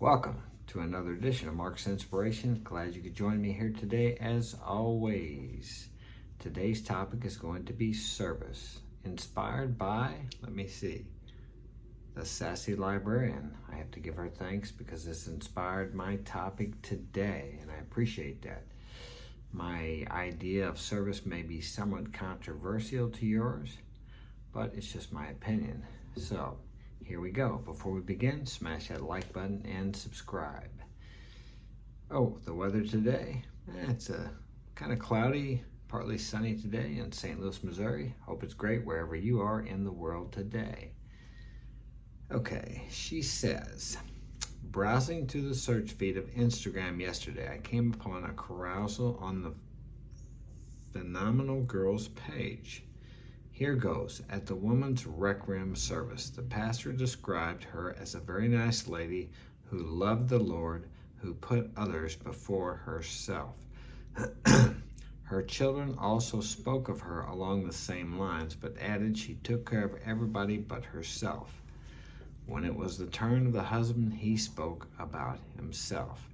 Welcome to another edition of Mark's Inspiration. Glad you could join me here today as always. Today's topic is going to be service, inspired by, the Sassy Librarian. I have to give her thanks because this inspired my topic today, and I appreciate that. My idea of service may be somewhat controversial to yours, but it's just my opinion. So, here we go. Before we begin, smash that like button and subscribe. Oh, the weather today, it's a kind of cloudy, partly sunny today in St. Louis, Missouri. Hope it's great wherever you are in the world today. Okay, she says, browsing through the search feed of Instagram yesterday, I came upon a carousal on the Phenomenal Girls page. Here goes. At the Women's Requiem service, the pastor described her as a very nice lady who loved the Lord, who put others before herself. Her children also spoke of her along the same lines, but added she took care of everybody but herself. When it was the turn of the husband, he spoke about himself.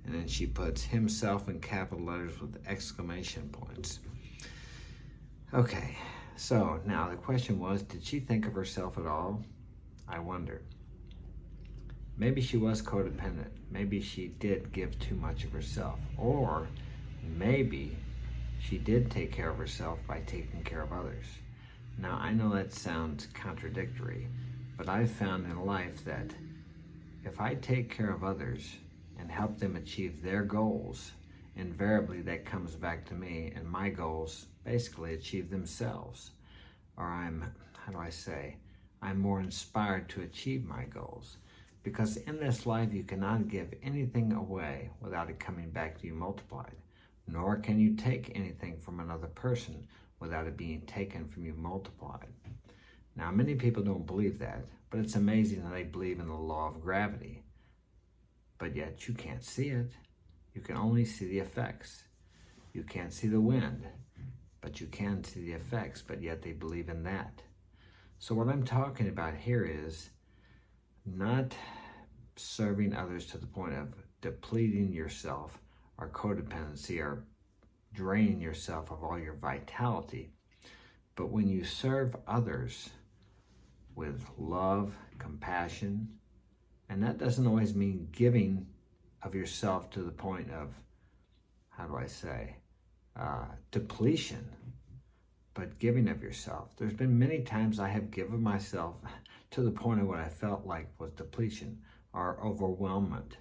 And then she puts himself in capital letters with exclamation points. Okay. So now the question was, did she think of herself at all? I wonder. Maybe she was codependent. Maybe she did give too much of herself. Or maybe she did take care of herself by taking care of others. Now I know that sounds contradictory, but I've found in life that if I take care of others and help them achieve their goals, invariably that comes back to me, and my goals basically achieve themselves. Or I'm more inspired to achieve my goals. Because in this life you cannot give anything away without it coming back to you multiplied. Nor can you take anything from another person without it being taken from you multiplied. Now many people don't believe that, but it's amazing that they believe in the law of gravity. But yet you can't see it. You can only see the effects. You can't see the wind, but you can see the effects, but yet they believe in that. So what I'm talking about here is not serving others to the point of depleting yourself or codependency or draining yourself of all your vitality. But when you serve others with love, compassion, and that doesn't always mean giving of yourself to the point of, depletion, but giving of yourself. There's been many times I have given myself to the point of what I felt like was depletion or overwhelmment,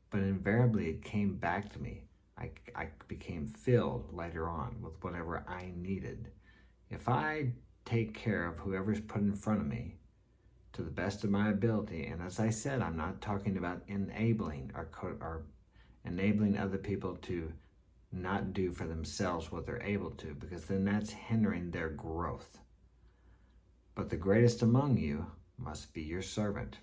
but invariably it came back to me. I became filled later on with whatever I needed. If I take care of whoever's put in front of me to the best of my ability, and as I said, I'm not talking about enabling or enabling other people to not do for themselves what they're able to, because then that's hindering their growth. But the greatest among you must be your servant.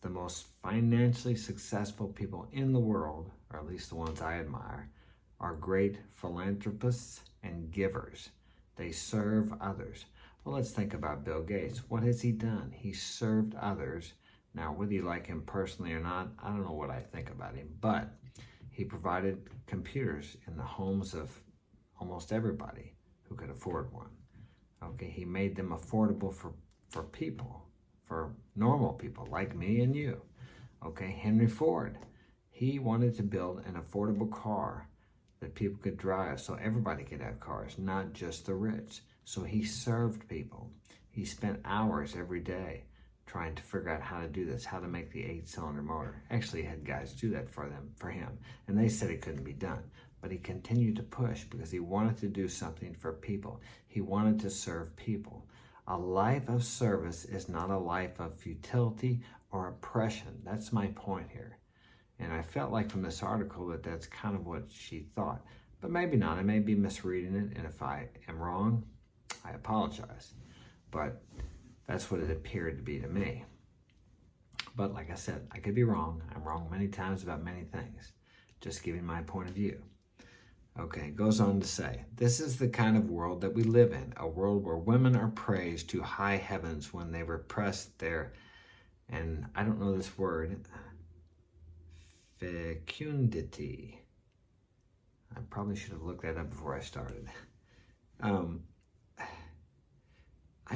The most financially successful people in the world, or at least the ones I admire, are great philanthropists and givers. They serve others. Well, let's think about Bill Gates. What has he done? He served others. Now, whether you like him personally or not, I don't know what I think about him, but he provided computers in the homes of almost everybody who could afford one. Okay, he made them affordable for people, for normal people like me and you. Okay, Henry Ford, he wanted to build an affordable car that people could drive so everybody could have cars, not just the rich. So he served people. He spent hours every day trying to figure out how to do this, how to make the 8-cylinder motor. Actually, he had guys do that for him, and they said it couldn't be done. But he continued to push because he wanted to do something for people. He wanted to serve people. A life of service is not a life of futility or oppression. That's my point here. And I felt like from this article that that's kind of what she thought. But maybe not. I may be misreading it, and if I am wrong, I apologize. But that's what it appeared to be to me. But like I said, I could be wrong. I'm wrong many times about many things. Just giving my point of view. Okay, it goes on to say, this is the kind of world that we live in, a world where women are praised to high heavens when they repress their, and I don't know this word, fecundity. I probably should have looked that up before I started. I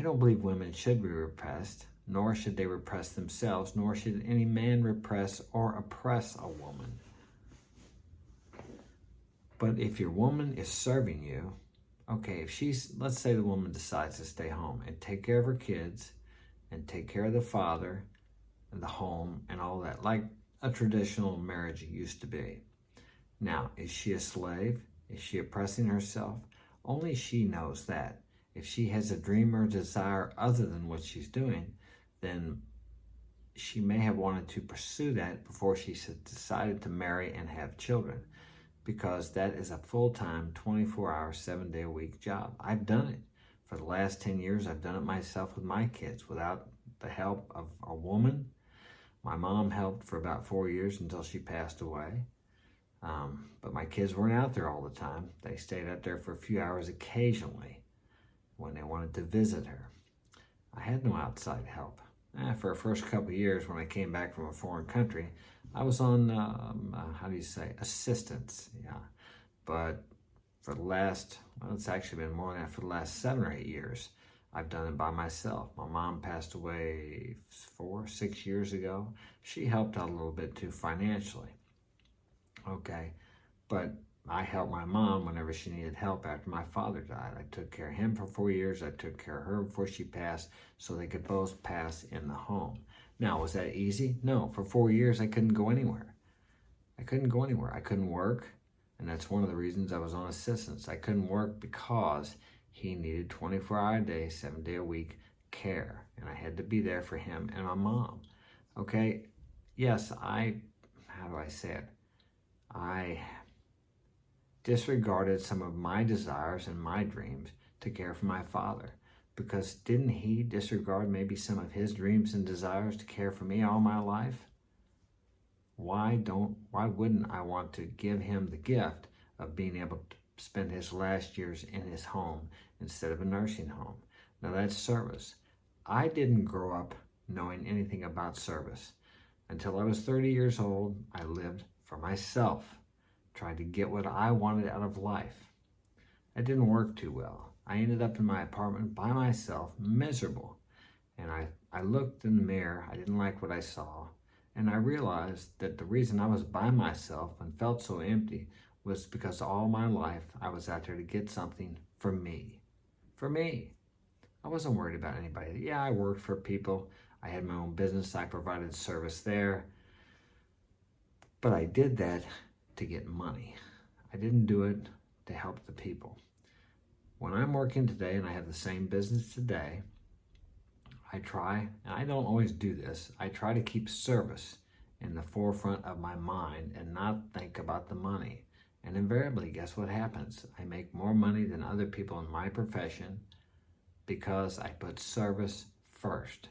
don't believe women should be repressed, nor should they repress themselves, nor should any man repress or oppress a woman. But if your woman is serving you, okay, if let's say the woman decides to stay home and take care of her kids and take care of the father and the home and all that, like a traditional marriage used to be. Now, is she a slave? Is she oppressing herself? Only she knows that. If she has a dream or desire other than what she's doing, then she may have wanted to pursue that before she decided to marry and have children, because that is a full-time, 24-hour, 7-day-a-week job. I've done it. For the last 10 years, I've done it myself with my kids without the help of a woman. My mom helped for about 4 years until she passed away. But my kids weren't out there all the time. They stayed out there for a few hours occasionally when they wanted to visit her. I had no outside help. For the first couple of years when I came back from a foreign country, I was on, assistance, yeah. But for the last, well, it's actually been more than that, for the last 7 or 8 years, I've done it by myself. My mom passed away 6 years ago. She helped out a little bit too financially. Okay, but I helped my mom whenever she needed help after my father died. I took care of him for 4 years. I took care of her before she passed so they could both pass in the home. Now, was that easy? No. For 4 years, I couldn't go anywhere. I couldn't go anywhere. I couldn't work, and that's one of the reasons I was on assistance. I couldn't work because he needed 24-hour-a-day, 7-day-a-week care, and I had to be there for him and my mom. Okay, yes, how do I say it? I disregarded some of my desires and my dreams to care for my father, because didn't he disregard maybe some of his dreams and desires to care for me all my life? Why wouldn't I want to give him the gift of being able to spend his last years in his home instead of a nursing home? Now that's service. I didn't grow up knowing anything about service. Until I was 30 years old, I lived for myself, tried to get what I wanted out of life. It didn't work too well. I ended up in my apartment by myself, miserable. And I looked in the mirror, I didn't like what I saw, and I realized that the reason I was by myself and felt so empty was because all my life I was out there to get something for me. For me. I wasn't worried about anybody. Yeah, I worked for people. I had my own business. I provided service there. But I did that to get money. I didn't do it to help the people. When I'm working today and I have the same business today, I try, and I don't always do this, I try to keep service in the forefront of my mind and not think about the money. And invariably, guess what happens? I make more money than other people in my profession because I put service first.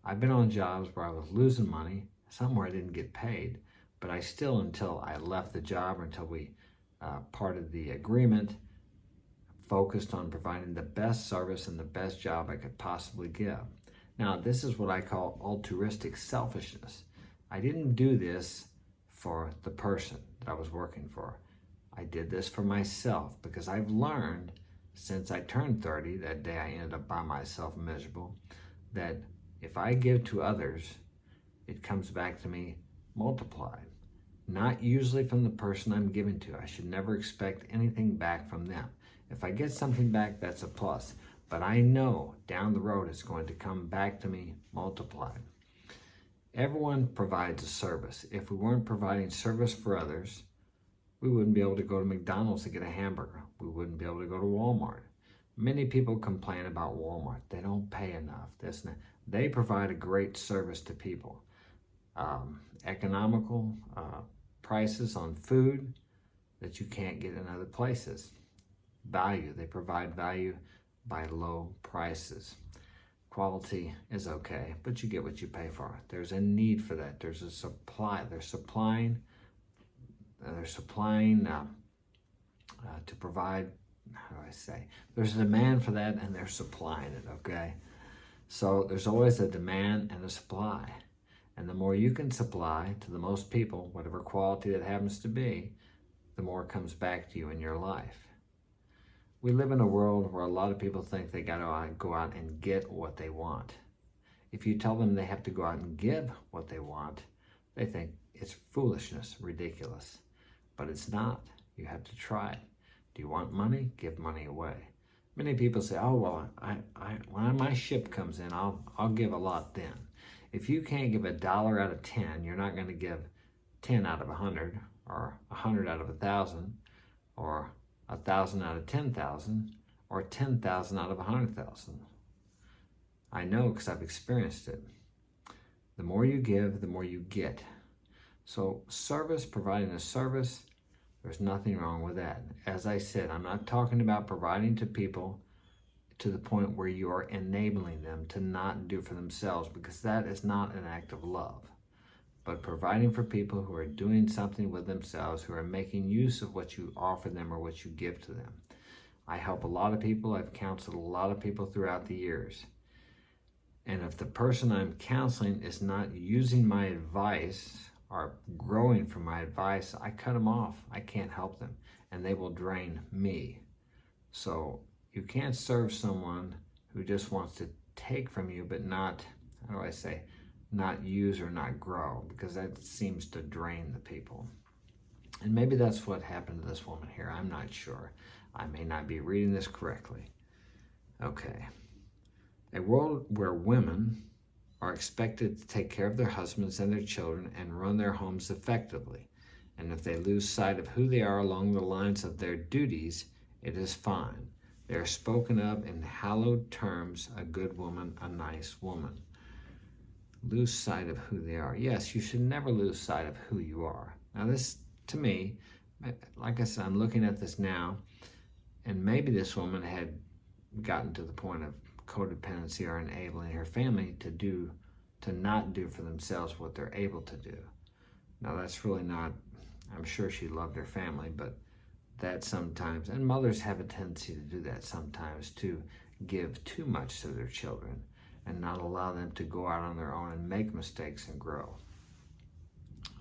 I've been on jobs where I was losing money, somewhere I didn't get paid, but I still, until I left the job or until we parted the agreement, focused on providing the best service and the best job I could possibly give. Now, this is what I call altruistic selfishness. I didn't do this for the person that I was working for. I did this for myself because I've learned since I turned 30, that day I ended up by myself miserable, that if I give to others, it comes back to me multiplied. Not usually from the person I'm giving to. I should never expect anything back from them. If I get something back, that's a plus. But I know down the road it's going to come back to me multiplied. Everyone provides a service. If we weren't providing service for others, we wouldn't be able to go to McDonald's to get a hamburger. We wouldn't be able to go to Walmart. Many people complain about Walmart. They don't pay enough. They provide a great service to people. Economical prices on food that you can't get in other places. Value. They provide value by low prices. Quality is okay, but you get what you pay for. There's a need for that. There's a supply. They're supplying to provide, how do I say? There's a demand for that and they're supplying it, okay? So there's always a demand and a supply. And the more you can supply to the most people, whatever quality that happens to be, the more comes back to you in your life. We live in a world where a lot of people think they got to go out and get what they want. If you tell them they have to go out and give what they want, they think it's foolishness, ridiculous. But it's not. You have to try it. Do you want money? Give money away. Many people say, oh, well, when my ship comes in, I'll give a lot then. If you can't give $1 out of 10, you're not going to give 10 out of 100, or 100 out of 1,000, or 1,000 out of 10,000, or 10,000 out of 100,000. I know because I've experienced it. The more you give, the more you get. So service, providing a service, there's nothing wrong with that. As I said, I'm not talking about providing to people to the point where you are enabling them to not do for themselves, because that is not an act of love. But providing for people who are doing something with themselves, who are making use of what you offer them or what you give to them. I help a lot of people. I've counseled a lot of people throughout the years. And if the person I'm counseling is not using my advice or growing from my advice, I cut them off. I can't help them, and they will drain me. So you can't serve someone who just wants to take from you, but not, how do I say, not use or not grow, because that seems to drain the people. And maybe that's what happened to this woman here. I'm not sure. I may not be reading this correctly. Okay. A world where women are expected to take care of their husbands and their children and run their homes effectively. And if they lose sight of who they are along the lines of their duties, it is fine. They are spoken of in hallowed terms: a good woman, a nice woman. Lose sight of who they are. Yes, you should never lose sight of who you are. Now this, to me, like I said, I'm looking at this now, and maybe this woman had gotten to the point of codependency or enabling her family to not do for themselves what they're able to do. Now that's really not, I'm sure she loved her family, but that sometimes, and mothers have a tendency to do that sometimes, to give too much to their children and not allow them to go out on their own and make mistakes and grow.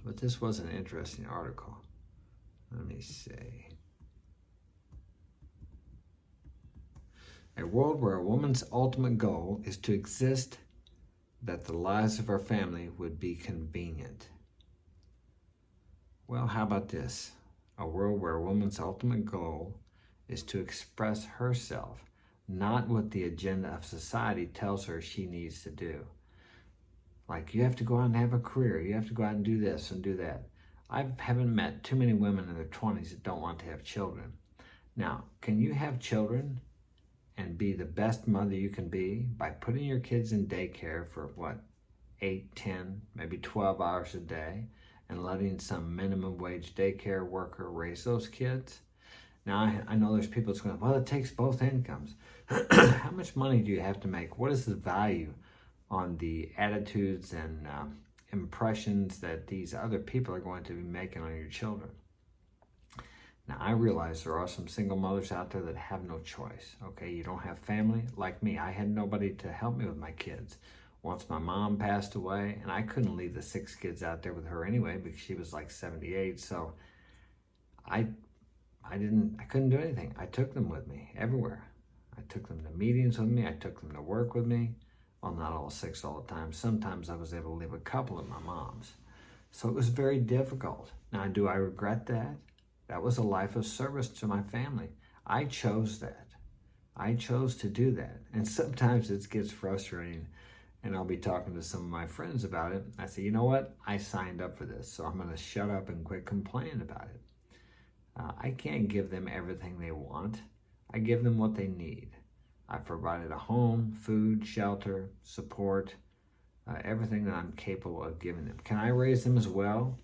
But this was an interesting article. Let me see. A world where a woman's ultimate goal is to exist, that the lives of her family would be convenient. Well, how about this? A world where a woman's ultimate goal is to express herself, not what the agenda of society tells her she needs to do. Like, you have to go out and have a career, you have to go out and do this and do that. I haven't met too many women in their 20s that don't want to have children. Now, can you have children and be the best mother you can be by putting your kids in daycare for, 8, 10, maybe 12 hours a day, and letting some minimum wage daycare worker raise those kids? Now, I know there's people that's going, well, it takes both incomes. How much money do you have to make? What is the value on the attitudes and impressions that these other people are going to be making on your children? Now, I realize there are some single mothers out there that have no choice. Okay, you don't have family. Like me, I had nobody to help me with my kids. Once my mom passed away, and I couldn't leave the 6 kids out there with her anyway because she was like 78. So I couldn't do anything. I took them with me everywhere. I took them to meetings with me. I took them to work with me. Well, not all 6 all the time. Sometimes I was able to leave a couple of my moms. So it was very difficult. Now, do I regret that? That was a life of service to my family. I chose that. I chose to do that. And sometimes it gets frustrating, and I'll be talking to some of my friends about it. I say, you know what? I signed up for this, so I'm going to shut up and quit complaining about it. I can't give them everything they want. I give them what they need. I've provided a home, food, shelter, support, everything that I'm capable of giving them. Can I raise them as well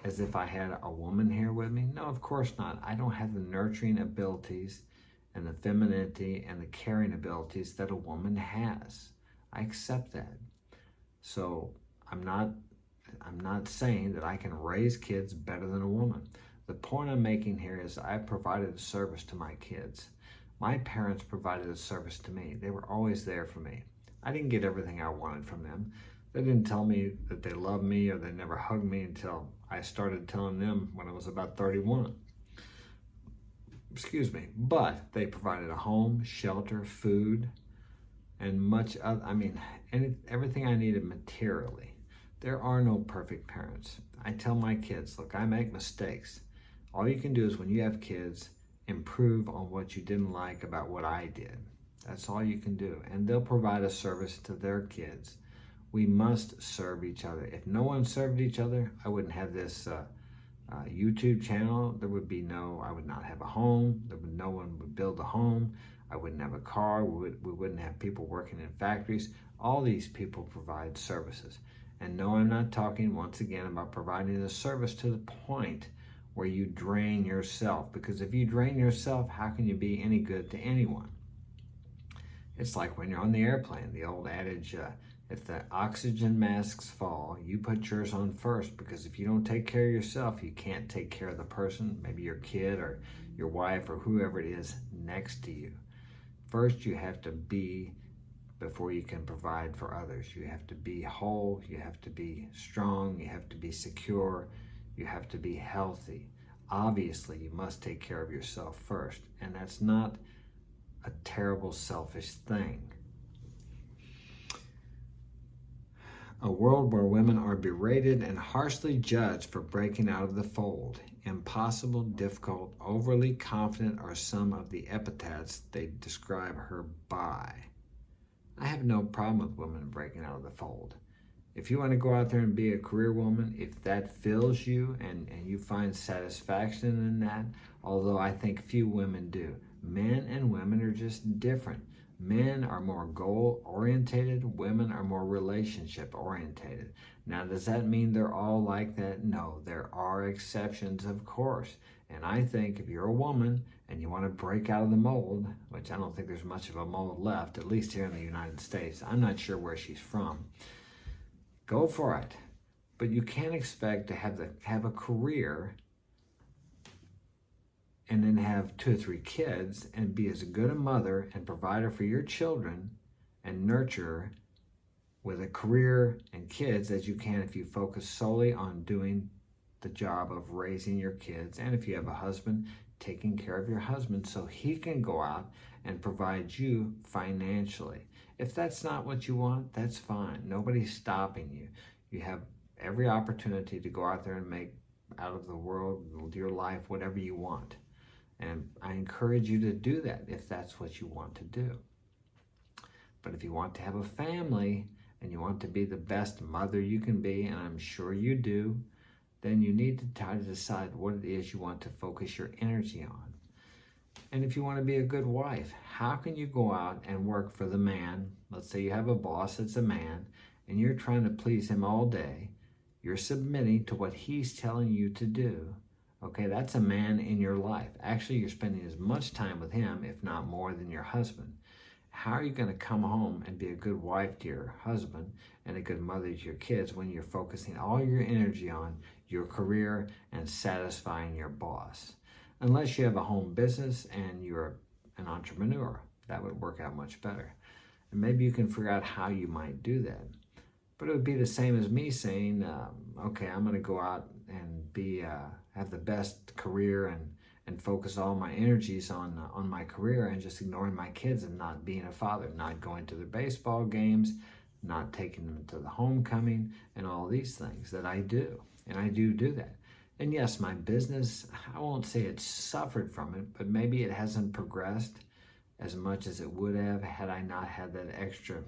as if I had a woman here with me? No, of course not. I don't have the nurturing abilities and the femininity and the caring abilities that a woman has. I accept that. So I'm not saying that I can raise kids better than a woman. The point I'm making here is I've provided a service to my kids. My parents provided a service to me. They were always there for me. I didn't get everything I wanted from them. They didn't tell me that they loved me, or they never hugged me until I started telling them when I was about 31. Excuse me. But they provided a home, shelter, food, and much other, everything I needed materially. There are no perfect parents. I tell my kids, look, I make mistakes. All you can do is, when you have kids, improve on what you didn't like about what I did. That's all you can do. And they'll provide a service to their kids. We must serve each other. If no one served each other, I wouldn't have this YouTube channel. I would not have a home. No one would build a home. I wouldn't have a car. We wouldn't have people working in factories. All these people provide services. And no, I'm not talking, once again, about providing a service to the point where you drain yourself. Because if you drain yourself, how can you be any good to anyone? It's like when you're on the airplane, the old adage, if the oxygen masks fall, you put yours on first, because if you don't take care of yourself, you can't take care of the person, maybe your kid or your wife or whoever it is next to you. First, you have to be before you can provide for others. You have to be whole, you have to be strong, you have to be secure, you have to be healthy. Obviously, you must take care of yourself first, and that's not a terrible, selfish thing. A world where women are berated and harshly judged for breaking out of the fold. Impossible, difficult, overly confident are some of the epithets they describe her by. I have no problem with women breaking out of the fold. If you want to go out there and be a career woman, if that fills you and you find satisfaction in that, although I think few women do. Men and women are just different. Men are more goal-orientated, women are more relationship-orientated. Now, does that mean they're all like that? No, there are exceptions, of course. And I think if you're a woman and you want to break out of the mold, which I don't think there's much of a mold left, at least here in the United States. I'm not sure where she's from. Go for it. But you can't expect to have a career and then have 2 or 3 kids and be as good a mother and provider for your children and nurturer with a career and kids as you can if you focus solely on doing the job of raising your kids, and if you have a husband, taking care of your husband so he can go out and provide you financially. If that's not what you want, that's fine. Nobody's stopping you. You have every opportunity to go out there and make out of the world, your life, whatever you want. And I encourage you to do that if that's what you want to do. But if you want to have a family and you want to be the best mother you can be, and I'm sure you do, then you need to try to decide what it is you want to focus your energy on. And if you want to be a good wife, how can you go out and work for the man? Let's say you have a boss that's a man, and you're trying to please him all day. You're submitting to what he's telling you to do. Okay, that's a man in your life. Actually, you're spending as much time with him, if not more, than your husband. How are you going to come home and be a good wife to your husband and a good mother to your kids when you're focusing all your energy on your career and satisfying your boss? Unless you have a home business and you're an entrepreneur, that would work out much better. And maybe you can figure out how you might do that. But it would be the same as me saying, okay, I'm going to go out and have the best career and focus all my energies on my career and just ignoring my kids and not being a father, not going to their baseball games, not taking them to the homecoming, and all these things that I do. And I do that. And yes, my business, I won't say it's suffered from it, but maybe it hasn't progressed as much as it would have had I not had that extra,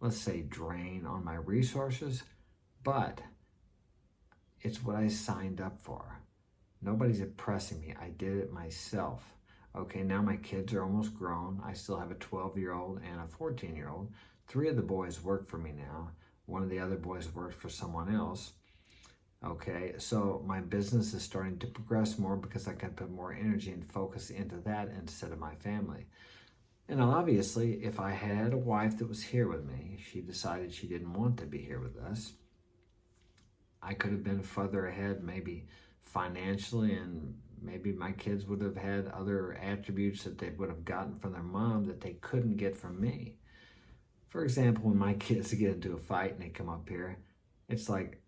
let's say, drain on my resources. But it's what I signed up for. Nobody's oppressing me. I did it myself. Okay, now my kids are almost grown. I still have a 12-year-old and a 14-year-old. 3 of the boys work for me now. 1 of the other boys works for someone else. Okay, so my business is starting to progress more because I can put more energy and focus into that instead of my family. And obviously, if I had a wife that was here with me, she decided she didn't want to be here with us, I could have been further ahead, maybe financially, and maybe my kids would have had other attributes that they would have gotten from their mom that they couldn't get from me. For example, when my kids get into a fight and they come up here, it's like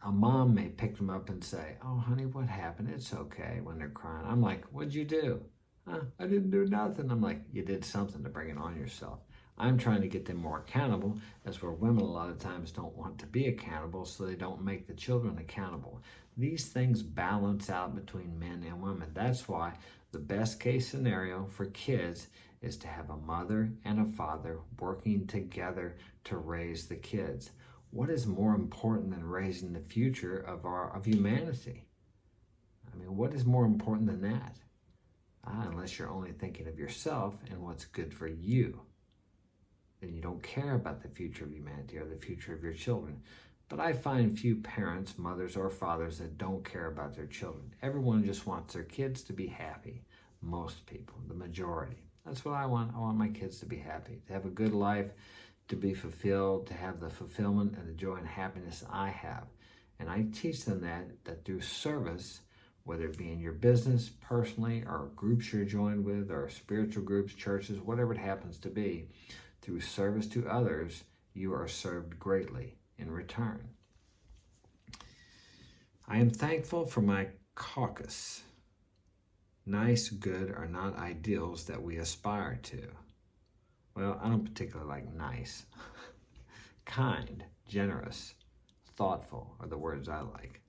a mom may pick them up and say, "Oh, honey, what happened? It's okay," when they're crying. I'm like, "What'd you do?" I didn't do nothing. I'm like, "You did something to bring it on yourself." I'm trying to get them more accountable. That's where women a lot of times don't want to be accountable, so they don't make the children accountable. These things balance out between men and women. That's why the best case scenario for kids is to have a mother and a father working together to raise the kids. What is more important than raising the future of humanity? I mean, what is more important than that? Unless you're only thinking of yourself and what's good for you. Then you don't care about the future of humanity or the future of your children. But I find few parents, mothers or fathers, that don't care about their children. Everyone just wants their kids to be happy. Most people, the majority. That's what I want. I want my kids to be happy, to have a good life, to be fulfilled, to have the fulfillment and the joy and happiness I have. And I teach them that through service, whether it be in your business, personally, or groups you're joined with, or spiritual groups, churches, whatever it happens to be, through service to others, you are served greatly in return. I am thankful for my caucus. Nice, good are not ideals that we aspire to. Well, I don't particularly like nice. Kind, generous, thoughtful are the words I like.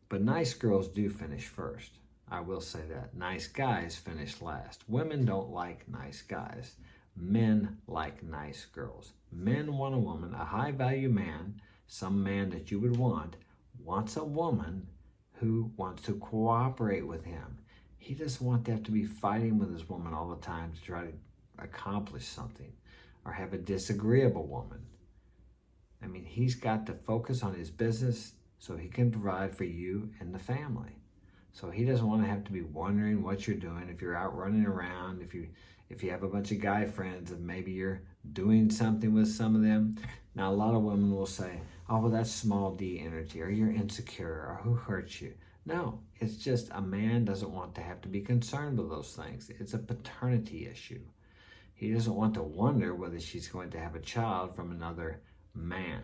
But nice girls do finish first. I will say that. Nice guys finish last. Women don't like nice guys. Men like nice girls. Men want a woman, a high-value man, some man that you would want, wants a woman who wants to cooperate with him. He doesn't want to have to be fighting with his woman all the time to try to accomplish something or have a disagreeable woman. I mean, he's got to focus on his business so he can provide for you and the family. So he doesn't want to have to be wondering what you're doing, if you're out running around, if you have a bunch of guy friends and maybe you're doing something with some of them. Now, a lot of women will say, "Oh, well, that's small d energy," or "You're insecure," or "Who hurt you?" No, it's just a man doesn't want to have to be concerned with those things. It's a paternity issue. He doesn't want to wonder whether she's going to have a child from another man.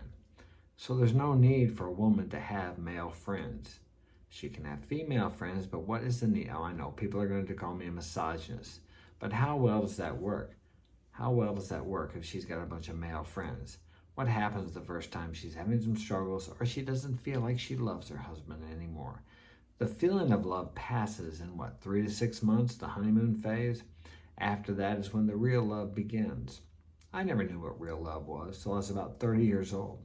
So there's no need for a woman to have male friends. She can have female friends, but what is the need? Oh, I know, people are going to call me a misogynist. But how well does that work? How well does that work if she's got a bunch of male friends? What happens the first time she's having some struggles or she doesn't feel like she loves her husband anymore? The feeling of love passes in 3 to 6 months, the honeymoon phase? After that is when the real love begins. I never knew what real love was till I was about 30 years old.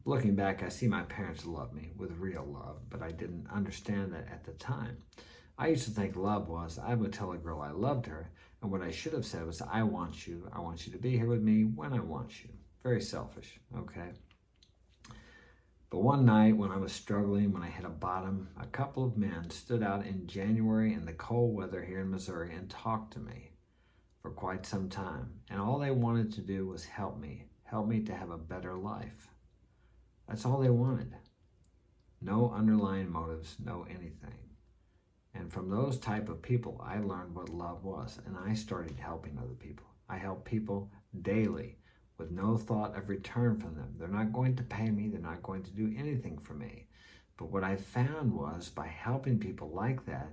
Looking back, I see my parents love me with real love, but I didn't understand that at the time. I used to think love was, I would tell a girl I loved her, and what I should have said was, I want you to be here with me when I want you. Very selfish, okay? But one night when I was struggling, when I hit a bottom, a couple of men stood out in January in the cold weather here in Missouri and talked to me for quite some time. And all they wanted to do was help me to have a better life. That's all they wanted. No underlying motives, no anything. And from those type of people, I learned what love was, and I started helping other people. I help people daily with no thought of return from them. They're not going to pay me. They're not going to do anything for me. But what I found was by helping people like that,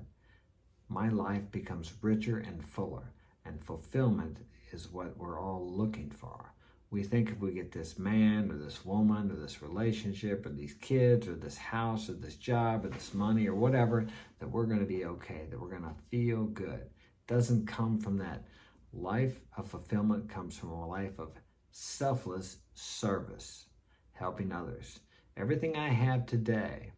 my life becomes richer and fuller, and fulfillment is what we're all looking for. We think if we get this man or this woman or this relationship or these kids or this house or this job or this money or whatever, that we're going to be okay, that we're going to feel good. It doesn't come from that. Life of fulfillment comes from a life of selfless service, helping others. Everything I have today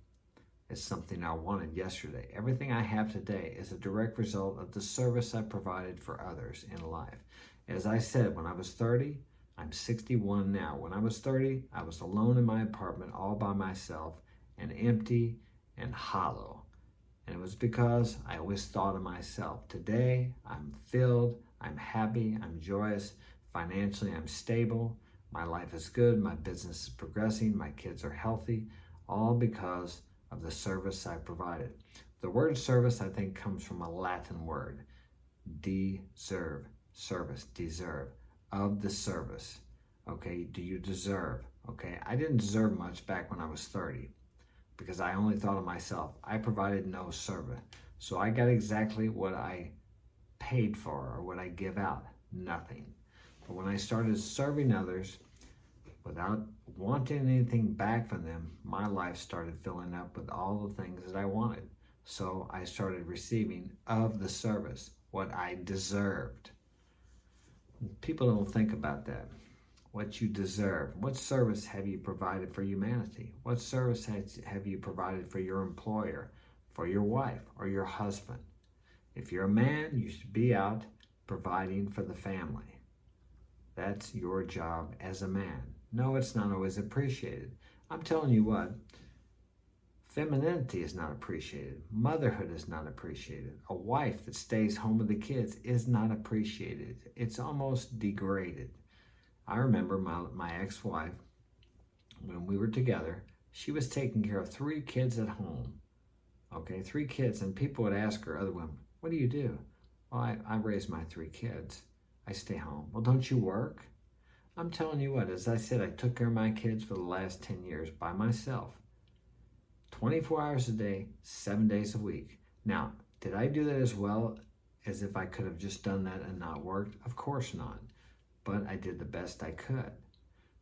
is something I wanted yesterday. Everything I have today is a direct result of the service I provided for others in life. As I said, when I was 30, I'm 61 now. When I was 30, I was alone in my apartment all by myself and empty and hollow. And it was because I always thought of myself. Today, I'm filled, I'm happy, I'm joyous. Financially, I'm stable. My life is good. My business is progressing. My kids are healthy. All because of the service I provided. The word service, I think, comes from a Latin word. Deserve, service, deserve. of the service. Okay, do you deserve? Okay, I didn't deserve much back when I was 30 because I only thought of myself. I provided no service. So I got exactly what I paid for or what I give out, nothing. But when I started serving others without wanting anything back from them, my life started filling up with all the things that I wanted. So I started receiving of the service what I deserved. People don't think about that. What you deserve. What service have you provided for humanity? What service have you provided for your employer, for your wife, or your husband? If you're a man, you should be out providing for the family. That's your job as a man. No, it's not always appreciated. I'm telling you what, femininity is not appreciated. Motherhood is not appreciated. A wife that stays home with the kids is not appreciated. It's almost degraded. I remember my ex-wife, when we were together, she was taking care of 3 kids at home. Okay, 3 kids, and people would ask her, other women, what do you do? Well, I raise my 3 kids. I stay home. Well, don't you work? I'm telling you what, as I said, I took care of my kids for the last 10 years by myself. 24 hours a day, 7 days a week. Now, did I do that as well as if I could have just done that and not worked? Of course not. But I did the best I could.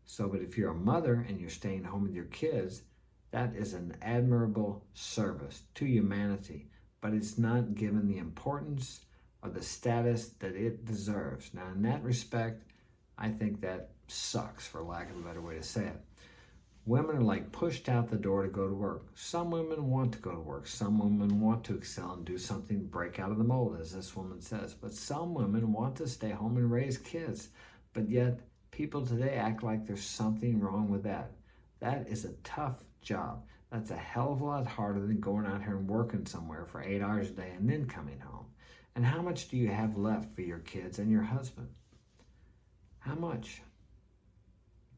So, but if you're a mother and you're staying home with your kids, that is an admirable service to humanity, but it's not given the importance or the status that it deserves. Now, in that respect, I think that sucks, for lack of a better way to say it. Women are like pushed out the door to go to work. Some women want to go to work. Some women want to excel and do something, break out of the mold, as this woman says. But some women want to stay home and raise kids. But yet, people today act like there's something wrong with that. That is a tough job. That's a hell of a lot harder than going out here and working somewhere for 8 hours a day and then coming home. And how much do you have left for your kids and your husband? How much?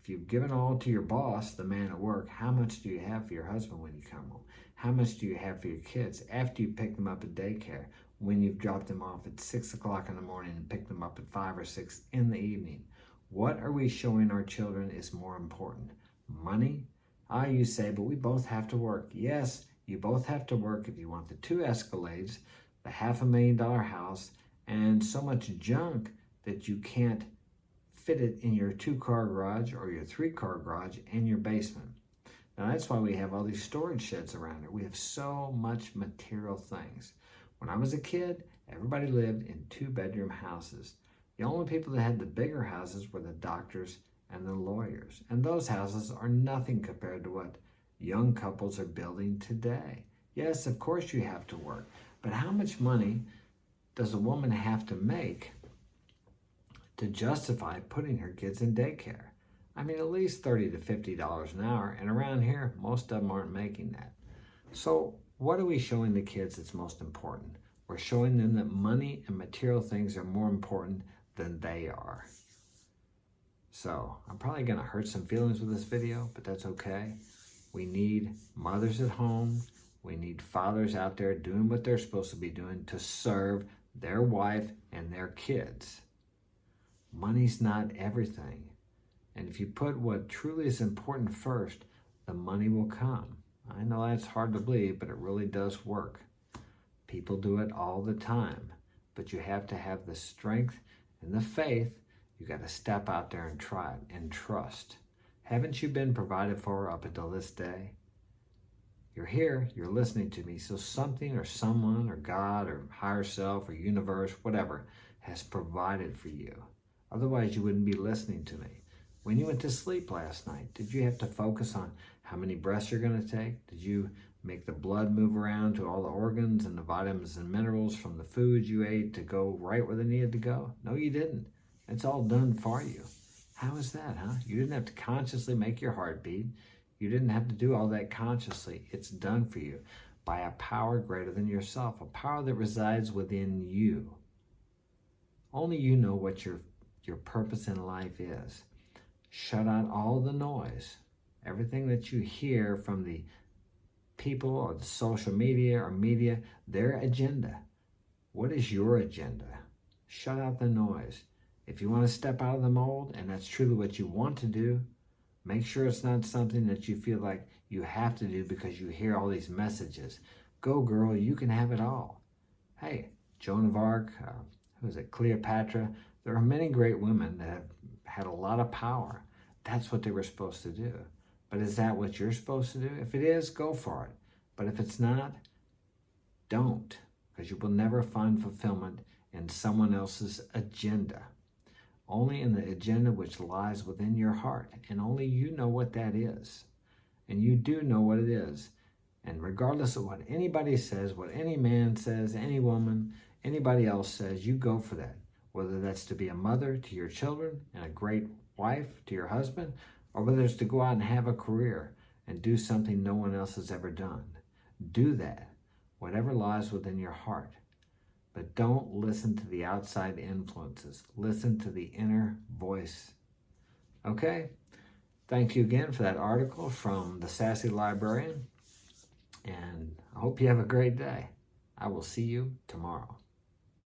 If you've given all to your boss, the man at work, how much do you have for your husband when you come home? How much do you have for your kids after you pick them up at daycare, when you've dropped them off at 6 o'clock in the morning and picked them up at 5 or 6 in the evening? What are we showing our children is more important? Money? You say, but we both have to work. Yes, you both have to work if you want the 2 Escalades, the $500,000 house, and so much junk that you can't fit it in your 2-car garage or your 3-car garage in your basement. Now that's why we have all these storage sheds around here. We have so much material things. When I was a kid, everybody lived in 2-bedroom houses. The only people that had the bigger houses were the doctors and the lawyers. And those houses are nothing compared to what young couples are building today. Yes, of course you have to work, but how much money does a woman have to make to justify putting her kids in daycare? I mean, at least $30 to $50 an hour, and around here, most of them aren't making that. So what are we showing the kids that's most important? We're showing them that money and material things are more important than they are. So I'm probably going to hurt some feelings with this video, but that's okay. We need mothers at home. We need fathers out there doing what they're supposed to be doing to serve their wife and their kids. Money's not everything. And if you put what truly is important first, the money will come. I know that's hard to believe, but it really does work. People do it all the time. But you have to have the strength and the faith. You got to step out there and try it and trust. Haven't you been provided for up until this day? You're here, you're listening to me, so something or someone or God or higher self or universe, whatever, has provided for you. Otherwise, you wouldn't be listening to me. When you went to sleep last night, did you have to focus on how many breaths you're going to take? Did you make the blood move around to all the organs and the vitamins and minerals from the foods you ate to go right where they needed to go? No, you didn't. It's all done for you. How is that, huh? You didn't have to consciously make your heart beat. You didn't have to do all that consciously. It's done for you by a power greater than yourself, a power that resides within you. Only you know what your purpose in life is. Shut out all the noise. Everything that you hear from the people or the social media or media, their agenda. What is your agenda? Shut out the noise If you want to step out of the mold and that's truly what you want to do, make sure it's not something that you feel like you have to do because you hear all these messages. Go, girl, you can have it all. Hey, Joan of Arc, who is it, Cleopatra, there are many great women that have had a lot of power. That's what they were supposed to do. But is that what you're supposed to do? If it is, go for it. But if it's not, don't, because you will never find fulfillment in someone else's agenda. Only in the agenda which lies within your heart, and only you know what that is. And you do know what it is. And regardless of what anybody says, what any man says, any woman, anybody else says, you go for that. Whether that's to be a mother to your children and a great wife to your husband, or whether it's to go out and have a career and do something no one else has ever done. Do that, whatever lies within your heart. But don't listen to the outside influences. Listen to the inner voice. Okay? Thank you again for that article from the Sassy Librarian. And I hope you have a great day. I will see you tomorrow.